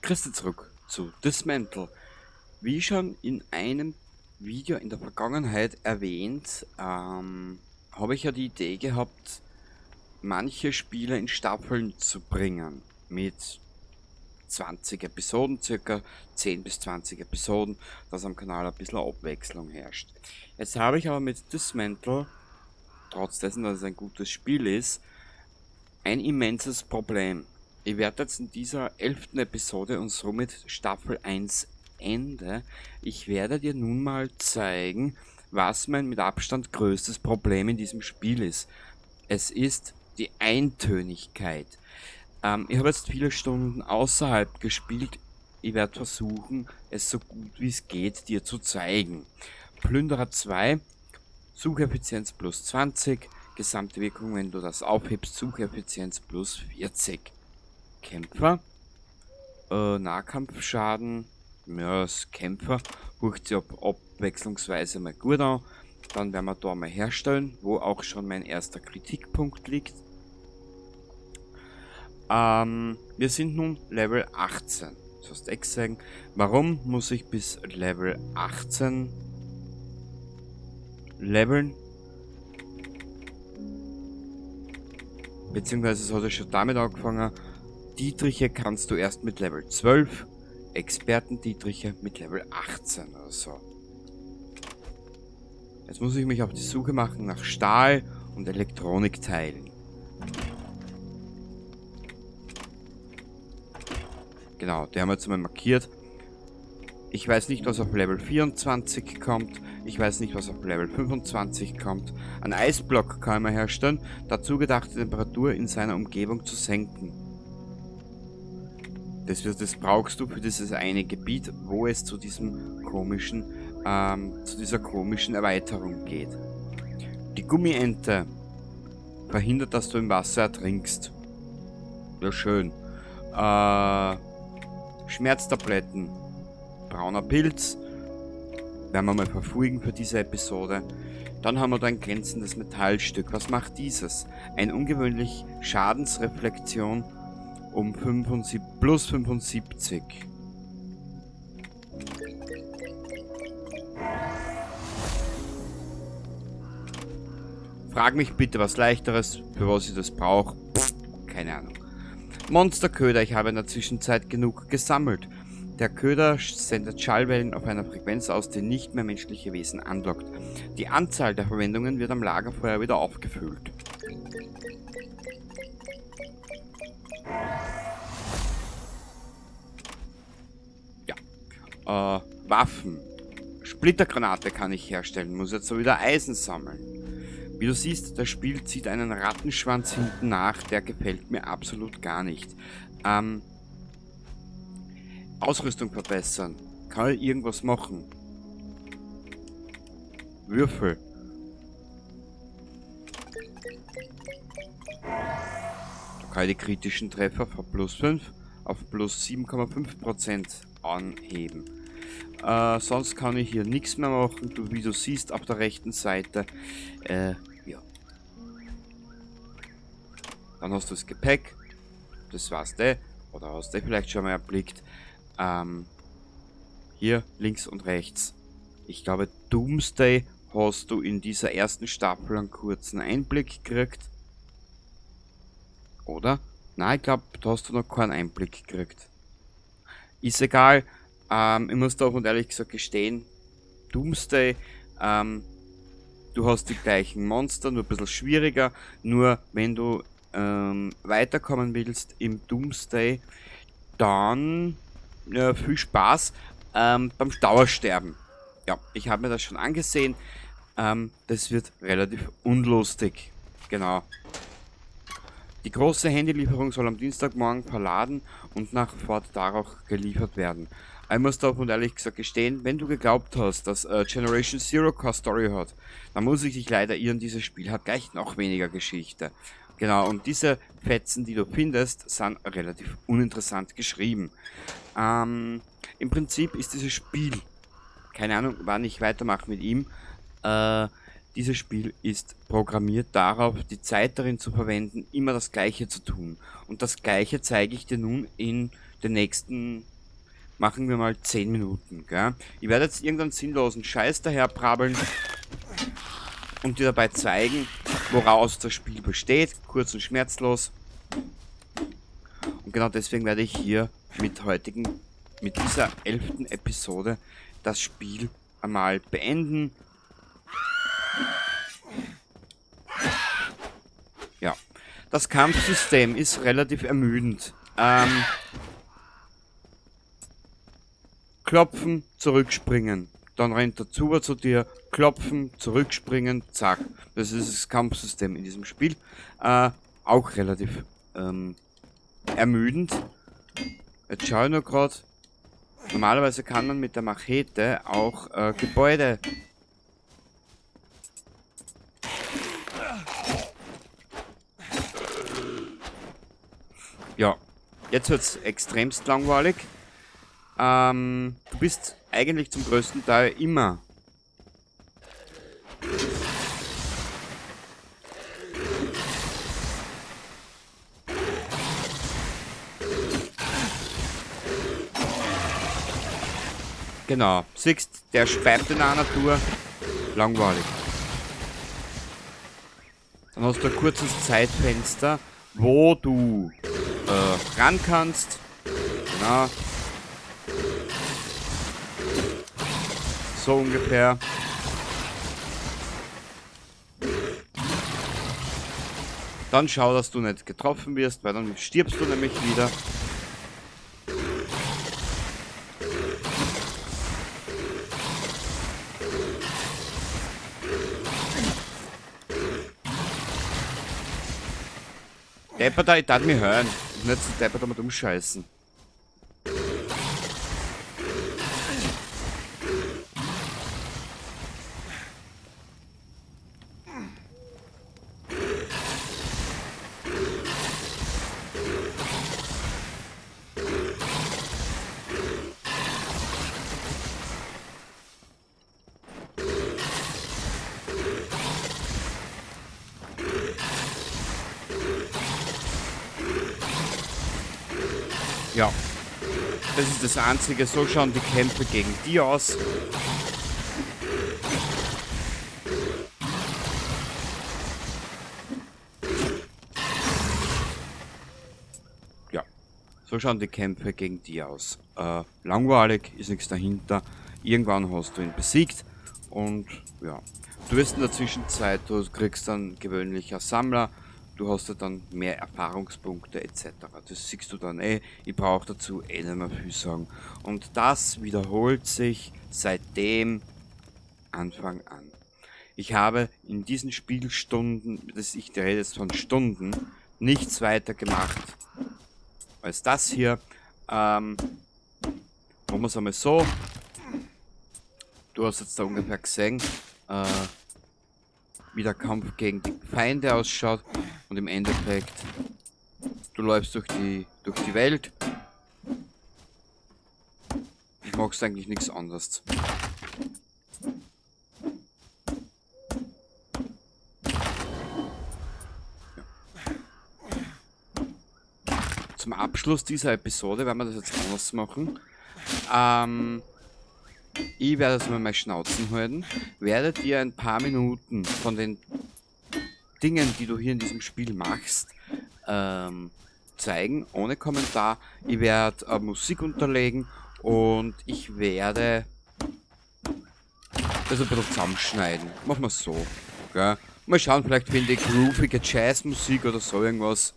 Grüße zurück zu Dismantle. Wie schon in einem Video in der Vergangenheit erwähnt, habe ich ja die Idee gehabt, manche Spiele in Staffeln zu bringen. Mit 20 Episoden, circa 10 bis 20 Episoden, dass am Kanal ein bisschen Abwechslung herrscht. Jetzt habe ich aber mit Dismantle, trotz dessen, dass es ein gutes Spiel ist, ein immenses Problem. Ich werde jetzt in dieser 11. Episode und somit Staffel 1 Ende, ich werde dir nun mal zeigen, was mein mit Abstand größtes Problem in diesem Spiel ist. Es ist die Eintönigkeit. Ich habe jetzt viele Stunden außerhalb gespielt. Ich werde versuchen, es so gut wie es geht dir zu zeigen. Plünderer 2, Sucheffizienz plus 20, gesamte Wirkung, wenn du das aufhebst, Sucheffizienz plus 40. Kämpfer, Nahkampfschaden, ja, als Kämpfer, hucht sich abwechslungsweise mal gut an. Dann werden wir da mal herstellen, wo auch schon mein erster Kritikpunkt liegt. Wir sind nun Level 18. Das heißt, ich sagen, warum muss ich bis Level 18 leveln? Beziehungsweise es hat ja schon damit angefangen, Dietriche kannst du erst mit Level 12, Experten-Dietriche mit Level 18 oder so. Jetzt muss ich mich auf die Suche machen nach Stahl- und Elektronikteilen. Genau, die haben wir jetzt mal markiert. Ich weiß nicht, was auf Level 24 kommt. Ich weiß nicht, was auf Level 25 kommt. Ein Eisblock kann man herstellen, dazu gedacht, die Temperatur in seiner Umgebung zu senken. Das brauchst du für dieses eine Gebiet, wo es zu diesem komischen, zu dieser komischen Erweiterung geht. Die Gummiente verhindert, dass du im Wasser ertrinkst. Ja, schön. Schmerztabletten. Brauner Pilz. Werden wir mal verfolgen für diese Episode. Dann haben wir da ein glänzendes Metallstück. Was macht dieses? Eine ungewöhnliche Schadensreflexion um plus 75. Frag mich bitte was Leichteres, für was ich das brauche. Keine Ahnung. Monsterköder, ich habe in der Zwischenzeit genug gesammelt. Der Köder sendet Schallwellen auf einer Frequenz aus, die nicht mehr menschliche Wesen anlockt. Die Anzahl der Verwendungen wird am Lagerfeuer wieder aufgefüllt. Ja. Waffen. Splittergranate kann ich herstellen, muss jetzt so wieder Eisen sammeln. Wie du siehst, das Spiel zieht einen Rattenschwanz hinten nach, der gefällt mir absolut gar nicht. Ausrüstung verbessern. Kann ich irgendwas machen? Würfel. Da kann ich die kritischen Treffer von plus 5 auf plus 7,5% anheben. Sonst kann ich hier nichts mehr machen. Du, wie du siehst, auf der rechten Seite. Ja. Dann hast du das Gepäck. Das war's oder hast du vielleicht schon mal erblickt. Hier links und rechts. Ich glaube, Doomsday hast du in dieser ersten Staffel einen kurzen Einblick gekriegt. Oder? Nein, ich glaube, da hast du noch keinen Einblick gekriegt. Ist egal. Ich muss da und ehrlich gesagt gestehen, Doomsday, du hast die gleichen Monster, nur ein bisschen schwieriger. Nur wenn du weiterkommen willst im Doomsday, dann viel Spaß beim Dauersterben. Ja, ich habe mir das schon angesehen. Das wird relativ unlustig. Genau. Die große Handylieferung soll am Dienstagmorgen verladen und nach Fort Darroch geliefert werden. Ich muss da und ehrlich gesagt gestehen, wenn du geglaubt hast, dass Generation Zero keine Story hat, dann muss ich dich leider irren, dieses Spiel hat gleich noch weniger Geschichte. Genau, und diese Fetzen, die du findest, sind relativ uninteressant geschrieben. Im Prinzip ist dieses Spiel, keine Ahnung, wann ich weitermache mit ihm, dieses Spiel ist programmiert darauf, die Zeit darin zu verwenden, immer das Gleiche zu tun. Und das Gleiche zeige ich dir nun in den nächsten machen wir mal 10 Minuten, gell? Ich werde jetzt irgendeinen sinnlosen Scheiß daherbrabbeln und dir dabei zeigen, woraus das Spiel besteht, kurz und schmerzlos. Und genau deswegen werde ich hier mit dieser 11. Episode das Spiel einmal beenden. Ja, das Kampfsystem ist relativ ermüdend. Klopfen, zurückspringen. Dann rennt der Zuber zu dir, klopfen, zurückspringen, zack. Das ist das Kampfsystem in diesem Spiel. Auch relativ ermüdend. Jetzt schaue ich nur gerade. Normalerweise kann man mit der Machete auch Gebäude ja, jetzt wird es extremst langweilig. Du bist eigentlich zum größten Teil immer genau, siehst, der speibt in einer Tour. Langweilig. Dann hast du ein kurzes Zeitfenster, wo du ran kannst. Genau. So ungefähr. Dann schau, dass du nicht getroffen wirst, weil dann stirbst du nämlich wieder. Deppert, ich darf mich hören. Und nicht so deppert damit umscheißen. Ja, das ist das Einzige. So schauen die Kämpfe gegen die aus. Ja, so schauen die Kämpfe gegen die aus. Langweilig, ist nichts dahinter. Irgendwann hast du ihn besiegt und ja, du wirst in der Zwischenzeit, du kriegst dann gewöhnlich als Sammler. Du hast ja dann mehr Erfahrungspunkte etc. Das siehst du dann ich brauche dazu nicht mehr viel sagen. Und das wiederholt sich seitdem Anfang an. Ich habe in diesen Spielstunden, ich rede jetzt von Stunden, nichts weiter gemacht als das hier. Machen wir es einmal so. Du hast jetzt da ungefähr gesehen, wie der Kampf gegen die Feinde ausschaut. Und im Endeffekt, du läufst durch die Welt. Ich magst eigentlich nichts anderes. Zum Abschluss dieser Episode werden wir das jetzt anders machen. Ich werde jetzt mal meine Schnauzen halten, werde dir ein paar Minuten von den Dingen, die du hier in diesem Spiel machst, zeigen, ohne Kommentar. Ich werde Musik unterlegen und ich werde das ein bisschen zusammenschneiden. Machen wir es so. Gell? Mal schauen, vielleicht finde ich groovige Jazzmusik oder so irgendwas.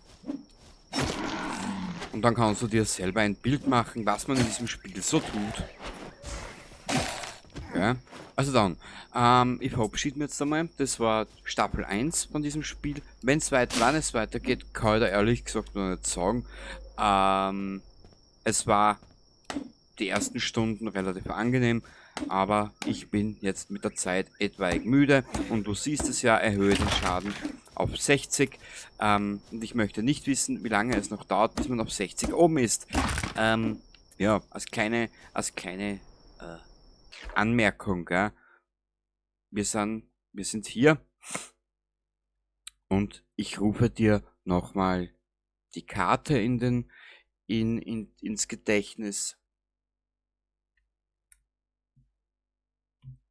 Und dann kannst du dir selber ein Bild machen, was man in diesem Spiel so tut. Ja. Also dann, ich verabschiede mich jetzt einmal. Das war Staffel 1 von diesem Spiel. Wann es weitergeht, kann ich da ehrlich gesagt noch nicht sagen. Es war die ersten Stunden relativ angenehm, aber ich bin jetzt mit der Zeit etwaig müde und du siehst es ja, erhöhe den Schaden auf 60 und ich möchte nicht wissen, wie lange es noch dauert, bis man auf 60 oben ist. Ja, als kleine Anmerkung, ja. Wir sind hier und ich rufe dir nochmal die Karte ins Gedächtnis.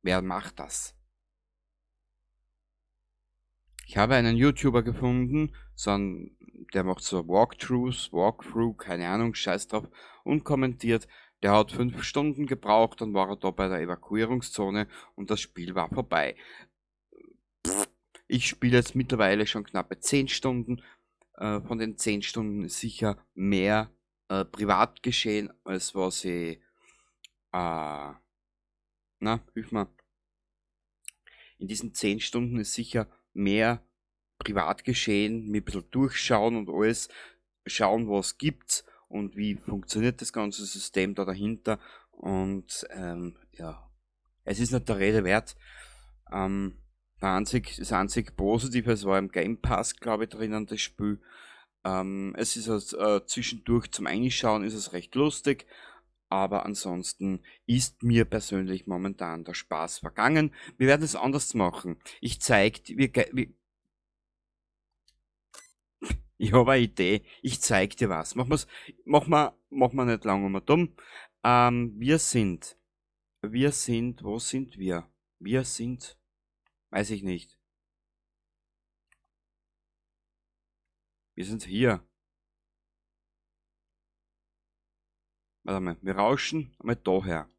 Wer macht das? Ich habe einen YouTuber gefunden, der macht so Walkthrough, keine Ahnung, scheiß drauf, und kommentiert, der hat 5 Stunden gebraucht, dann war er da bei der Evakuierungszone und das Spiel war vorbei. Ich spiele jetzt mittlerweile schon knappe 10 Stunden. Von den 10 Stunden ist sicher mehr privat geschehen, als was ich, hilf mir. In diesen 10 Stunden ist sicher mehr privat geschehen, mir ein bisschen durchschauen und alles schauen, was gibt's und wie funktioniert das ganze System da dahinter. Und ja, es ist nicht der Rede wert. Das einzig Positive, es war im Game Pass, glaube ich, drinnen, das Spiel. Es ist zwischendurch zum Einschauen ist es recht lustig, aber ansonsten ist mir persönlich momentan der Spaß vergangen. Wir werden es anders machen. Ich zeig dir, ich habe eine Idee, ich zeig dir was. Mach wir nicht lang dumm. Wir sind, wo sind wir? Wir sind, weiß ich nicht. Wir sind hier. Warte mal, wir rauschen einmal daher.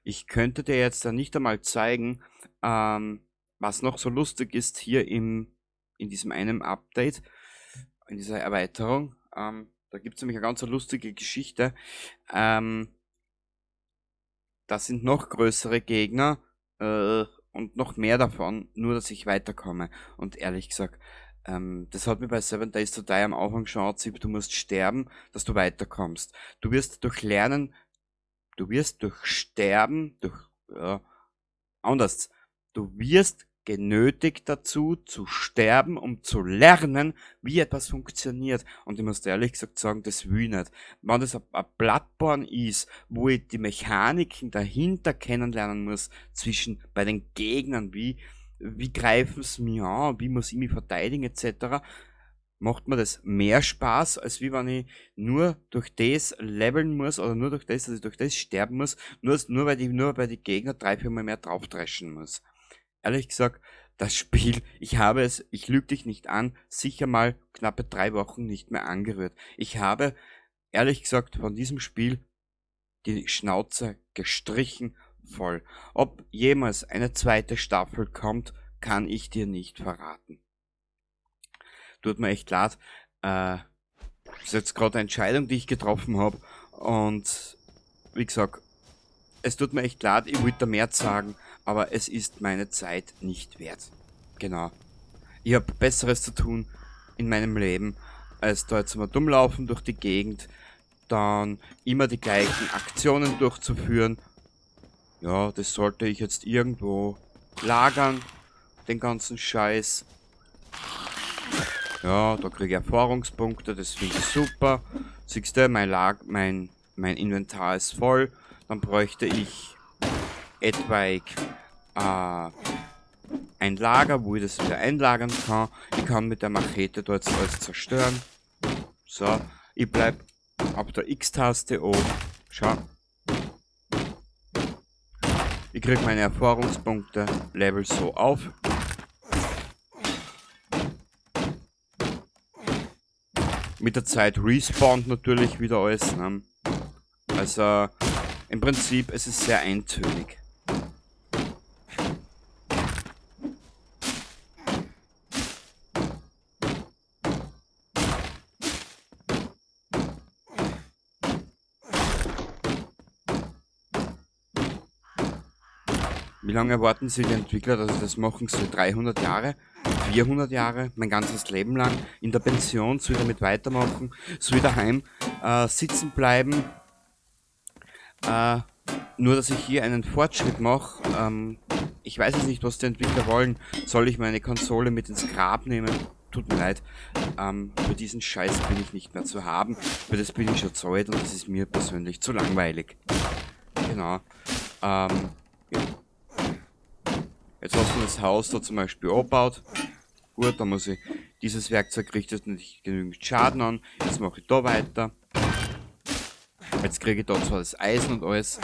Ich könnte dir jetzt dann nicht einmal zeigen, was noch so lustig ist hier in diesem einen Update, in dieser Erweiterung. Da gibt es nämlich eine ganz lustige Geschichte. Das sind noch größere Gegner und noch mehr davon, nur dass ich weiterkomme. Und ehrlich gesagt, das hat mir bei 7 Days to Die am Anfang schon angezeigt, du musst sterben, dass du weiterkommst. Du wirst durch Lernen, du wirst durch Sterben, anders, du wirst genötigt dazu zu sterben, um zu lernen, wie etwas funktioniert. Und ich muss dir ehrlich gesagt sagen, das will ich nicht. Wenn das ein Bloodborne ist, wo ich die Mechaniken dahinter kennenlernen muss, bei den Gegnern, wie greifen sie mich an, wie muss ich mich verteidigen, etc., macht mir das mehr Spaß, als wie wenn ich nur durch das leveln muss oder nur durch das, dass ich durch das sterben muss, nur weil die Gegner 3-4 Mal mehr draufdreschen muss. Ehrlich gesagt, das Spiel, ich lüge dich nicht an, sicher mal knappe 3 Wochen nicht mehr angerührt. Ich habe, ehrlich gesagt, von diesem Spiel die Schnauze gestrichen voll. Ob jemals eine zweite Staffel kommt, kann ich dir nicht verraten. Tut mir echt leid. Das ist jetzt gerade eine Entscheidung, die ich getroffen habe. Und wie gesagt, es tut mir echt leid, ich wollte mehr sagen, aber es ist meine Zeit nicht wert. Genau. Ich habe Besseres zu tun in meinem Leben, als da jetzt mal dumm laufen durch die Gegend, dann immer die gleichen Aktionen durchzuführen. Ja, das sollte ich jetzt irgendwo lagern, den ganzen Scheiß. Ja, da kriege ich Erfahrungspunkte, das finde ich super. Siehst du, mein Inventar ist voll. Dann bräuchte ich etwaig ein Lager, wo ich das wieder einlagern kann. Ich kann mit der Machete dort alles zerstören. So, ich bleib auf der X-Taste oben. Schau. Ich kriege meine Erfahrungspunkte Level so auf. Mit der Zeit respawnt natürlich wieder alles. Ne? Also im Prinzip es ist sehr eintönig. Wie lange erwarten Sie die Entwickler, dass sie das machen? So 300 Jahre? 400 Jahre? Mein ganzes Leben lang? In der Pension? Soll ich damit weitermachen? Soll ich daheim sitzen bleiben? Nur, dass ich hier einen Fortschritt mache. Ich weiß jetzt nicht, was die Entwickler wollen. Soll ich meine Konsole mit ins Grab nehmen? Tut mir leid. Für diesen Scheiß bin ich nicht mehr zu haben. Für das bin ich schon zu alt und das ist mir persönlich zu langweilig. Genau. Ja. Jetzt hast du das Haus da zum Beispiel abgebaut. Gut, dann muss ich, dieses Werkzeug richtet nicht genügend Schaden an. Jetzt mache ich da weiter. Jetzt kriege ich da zwar das Eisen und alles.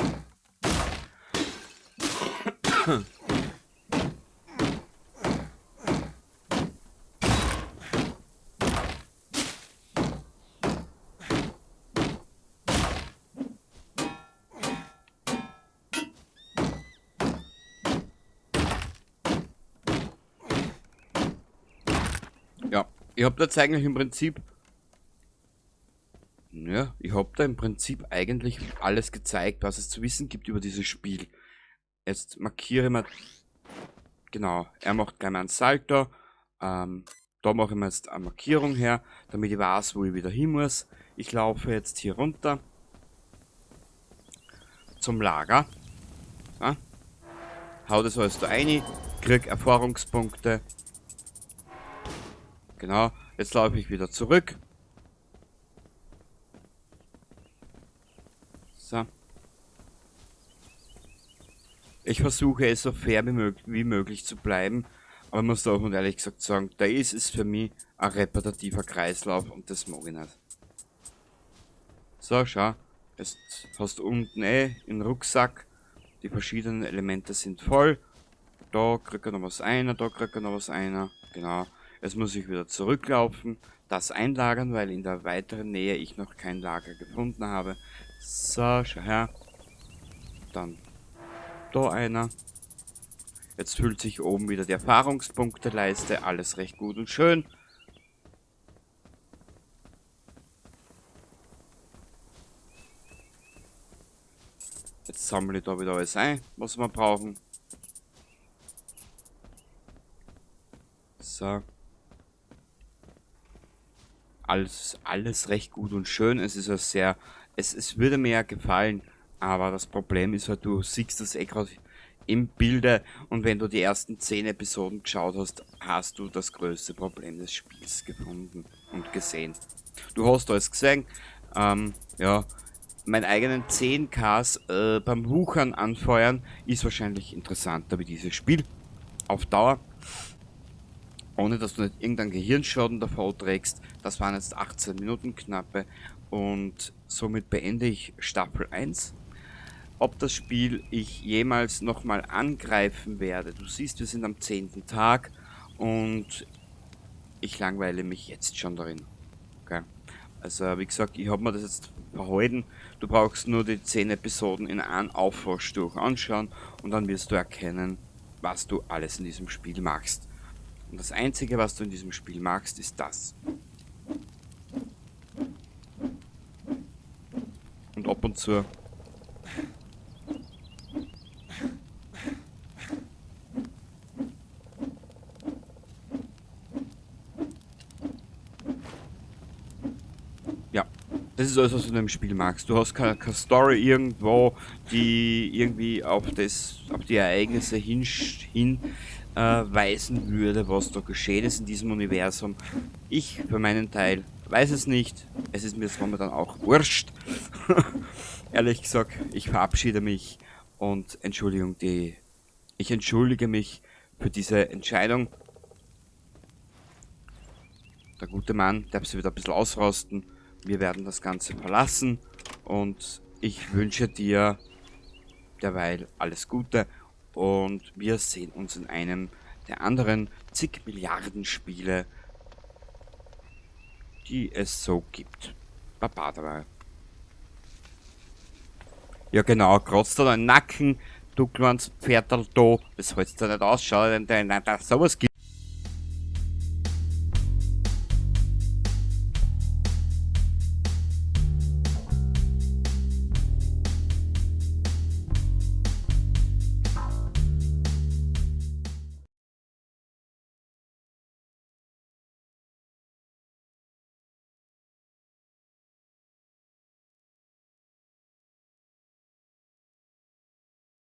Ja, ich habe da jetzt eigentlich im Prinzip, ja, ich habe da im Prinzip eigentlich alles gezeigt, was es zu wissen gibt über dieses Spiel. Jetzt markiere ich mal, genau, er macht gleich mal einen Salto, da mache ich mir jetzt eine Markierung her, damit ich weiß, wo ich wieder hin muss. Ich laufe jetzt hier runter zum Lager, ja, hau das alles da rein, krieg Erfahrungspunkte. Genau, jetzt laufe ich wieder zurück. So. Ich versuche es so fair wie möglich zu bleiben, aber ich muss da auch ehrlich gesagt sagen, da ist es für mich ein repetitiver Kreislauf und das mag ich nicht. So, schau, jetzt hast du unten den Rucksack, die verschiedenen Elemente sind voll. Da kriegt er noch was ein, da kriegt er noch was ein. Genau. Jetzt muss ich wieder zurücklaufen, das einlagern, weil in der weiteren Nähe ich noch kein Lager gefunden habe. So, schau her. Dann da einer. Jetzt füllt sich oben wieder die Erfahrungspunkteleiste. Alles recht gut und schön. Jetzt sammle ich da wieder alles ein, was wir brauchen. So. Alles recht gut und schön. Es ist ja sehr, es würde mir ja gefallen, aber das Problem ist halt, du siehst das eh gerade im Bilde und wenn du die ersten 10 Episoden geschaut hast, hast du das größte Problem des Spiels gefunden und gesehen. Du hast alles gesehen, ja, meinen eigenen 10Ks beim Wuchern anfeuern ist wahrscheinlich interessanter wie dieses Spiel auf Dauer. Ohne dass du nicht irgendeinen Gehirnschaden davor trägst. Das waren jetzt 18 Minuten knappe und somit beende ich Staffel 1. Ob das Spiel ich jemals nochmal angreifen werde, du siehst, wir sind am 10. Tag und ich langweile mich jetzt schon darin. Okay. Also wie gesagt, ich habe mir das jetzt verhalten. Du brauchst nur die 10 Episoden in einem Aufwasch durch anschauen und dann wirst du erkennen, was du alles in diesem Spiel machst. Und das Einzige, was du in diesem Spiel machst, ist das. Und ab und zu ja, das ist alles, was du in dem Spiel magst. Du hast keine Story irgendwo, die irgendwie auf die Ereignisse hinweisen würde, was da geschehen ist in diesem Universum. Ich für meinen Teil weiß es nicht. Es ist mir jetzt momentan auch wurscht. Ehrlich gesagt, ich verabschiede mich und ich entschuldige mich für diese Entscheidung. Der gute Mann darf sich wieder ein bisschen ausrasten. Wir werden das Ganze verlassen und ich wünsche dir derweil alles Gute und wir sehen uns in einem der anderen zig Milliarden Spiele, die es so gibt. Baba dabei. Ja genau, kratzt da deinen Nacken, du kleines Pferdl da, das hältst du nicht aus, schau, denn sowas gibt.